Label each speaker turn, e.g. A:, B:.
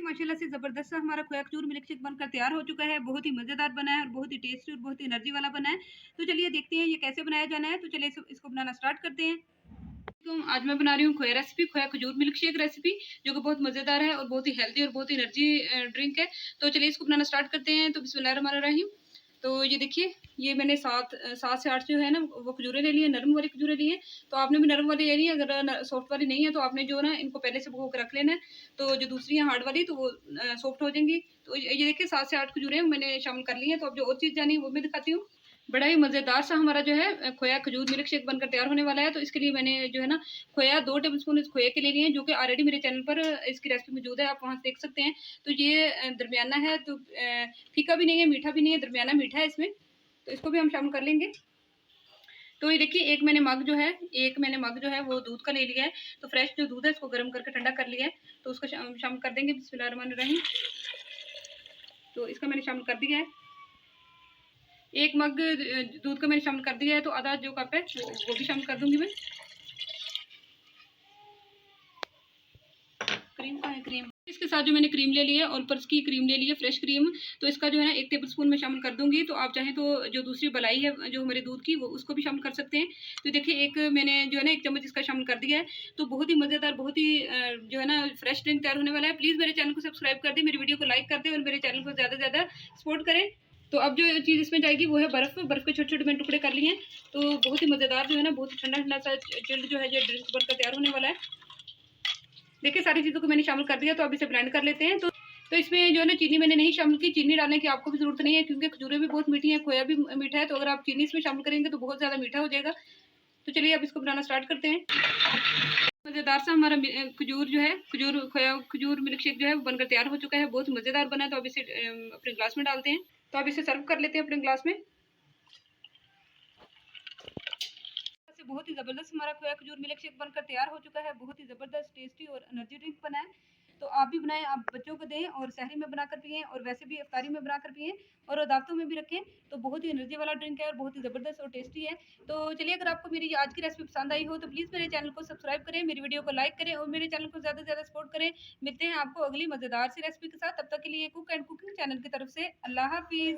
A: माशाल्लाह से ज़बरदस्त सा हमारा खोया खजूर मिल्क शेक बनकर तैयार हो चुका है। बहुत ही मज़ेदार बना है और बहुत ही टेस्टी और बहुत ही एनर्जी वाला बना है। तो चलिए देखते हैं ये कैसे बनाया जाना है। तो चलिए इसको बनाना स्टार्ट करते हैं। तो आज मैं बना रही हूँ खोया रेसिपी, खोया खजूर मिल्क शेक रेसिपी, जो कि बहुत मज़ेदार है और बहुत ही हेल्दी और बहुत ही एनर्जी ड्रिंक है। तो चलिए इसको बनाना स्टार्ट करते हैं। तो बिस्मिल्लाहिर्रहमानिर्रहीम। तो ये देखिए, ये मैंने 7 से 8 जो है ना वो खजूरें ले ली हैं, नरम वाली खजूरें ली हैं। तो आपने भी नरम वाली लेनी है, अगर सॉफ्ट वाली नहीं है तो आपने जो है ना इनको पहले से भिगो के रख लेना है। तो जो दूसरी है हार्ड वाली तो वो सॉफ्ट हो जाएंगी। तो ये देखिए 7 से 8 खजूरें मैंने शामिल कर ली हैं। तो अब जो और चीज़ जानी है वो मैं दिखाती हूँ। बड़ा ही मज़ेदार सा हमारा जो है खोया खजूर मिल्क शेक बनकर तैयार होने वाला है। तो इसके लिए मैंने जो है ना खोया 2 टेबलस्पून इस खोए के ले लिए हैं, जो कि ऑलरेडी मेरे चैनल पर इसकी रेसिपी मौजूद है, आप वहाँ से देख सकते हैं। तो ये दरमियाना है, तो फीका भी नहीं है, मीठा भी नहीं है, दरमियाना मीठा है इसमें। तो इसको भी हम शामिल कर लेंगे। तो ये देखिए एक मैंने मग जो है वो दूध का ले लिया है। तो फ्रेश जो दूध है इसको गर्म करके ठंडा कर लिया है। तो उसको शामिल कर देंगे। बिस्मिल्लाहिर्रहमानिर्रहीम। तो इसका मैंने शामिल कर दिया है। 1 मग दूध का मैंने शामिल कर दिया है। तो आधा जो कप है वो भी शामिल कर दूंगी मैं। क्रीम कहाँ है? क्रीम इसके साथ जो मैंने क्रीम ले ली है और ऊपर की क्रीम ले ली है, फ्रेश क्रीम। तो इसका जो है ना 1 टेबलस्पून मैं शामिल कर दूंगी। तो आप चाहें तो जो दूसरी मलाई है जो हमारे दूध की, वो उसको भी शामिल कर सकते हैं। तो देखिए एक मैंने जो है ना 1 चम्मच इसका शामिल कर दिया है। तो बहुत ही मज़ेदार, बहुत ही जो है ना फ्रेश ड्रिंक तैयार होने वाला है। प्लीज़ मेरे चैनल को सब्सक्राइब कर दें, मेरी वीडियो को लाइक कर दें और मेरे चैनल को ज़्यादा से ज़्यादा सपोर्ट करें। तो अब जो चीज़ इसमें जाएगी वो है बर्फ़। बर्फ़ के छोटे छोटे मैंने टुकड़े कर लिए हैं। तो बहुत ही मज़ेदार जो है ना, बहुत ही ठंडा ठंडा सा चिल्ड जो है जो ड्रिंक बनकर तैयार होने वाला है। देखिए सारी चीज़ों को मैंने शामिल कर दिया। तो अब इसे ब्लेंड कर लेते हैं। तो इसमें जो है ना चीनी मैंने नहीं शामिल की। चीनी डालने की आपको भी ज़रूरत नहीं है, क्योंकि खजूरें भी बहुत मीठी हैं, खोया भी मीठा है। तो अगर आप चीनी इसमें शामिल करेंगे तो बहुत ज़्यादा मीठा हो जाएगा। तो चलिए अब इसको बनाना स्टार्ट करते हैं। मज़ेदार सा हमारा खजूर जो है, खोया खजूर मिल्क शेक जो है वो बनकर तैयार हो चुका है। बहुत ही मज़ेदार बना है। तो अब इसे अपने ग्लास में डालते हैं। तो अब इसे सर्व कर लेते हैं अपने ग्लास में। बहुत ही ज़बरदस्त हमारा खोया खजूर मिल्क शेक बनकर तैयार हो चुका है। बहुत ही ज़बरदस्त, टेस्टी और एनर्जी ड्रिंक बना है। तो आप भी बनाएं, आप बच्चों को दें और सहरी में बनाकर पिएं और वैसे भी इफ्तारी में बनाकर पिएं और दावतों में भी रखें। तो बहुत ही एनर्जी वाला ड्रिंक है और बहुत ही ज़बरदस्त और टेस्टी है। तो चलिए, अगर आपको मेरी आज की रेसिपी पसंद आई हो तो प्लीज़ मेरे चैनल को सब्सक्राइब करें, मेरी वीडियो को लाइक करें और मेरे चैनल को ज़्यादा से ज़्यादा सपोर्ट करें। मिलते हैं आपको अगली मज़ेदार सी रेसिपी के साथ। तब तक के लिए कुक एंड कुकिंग चैनल की तरफ से अल्लाह हाफिज़।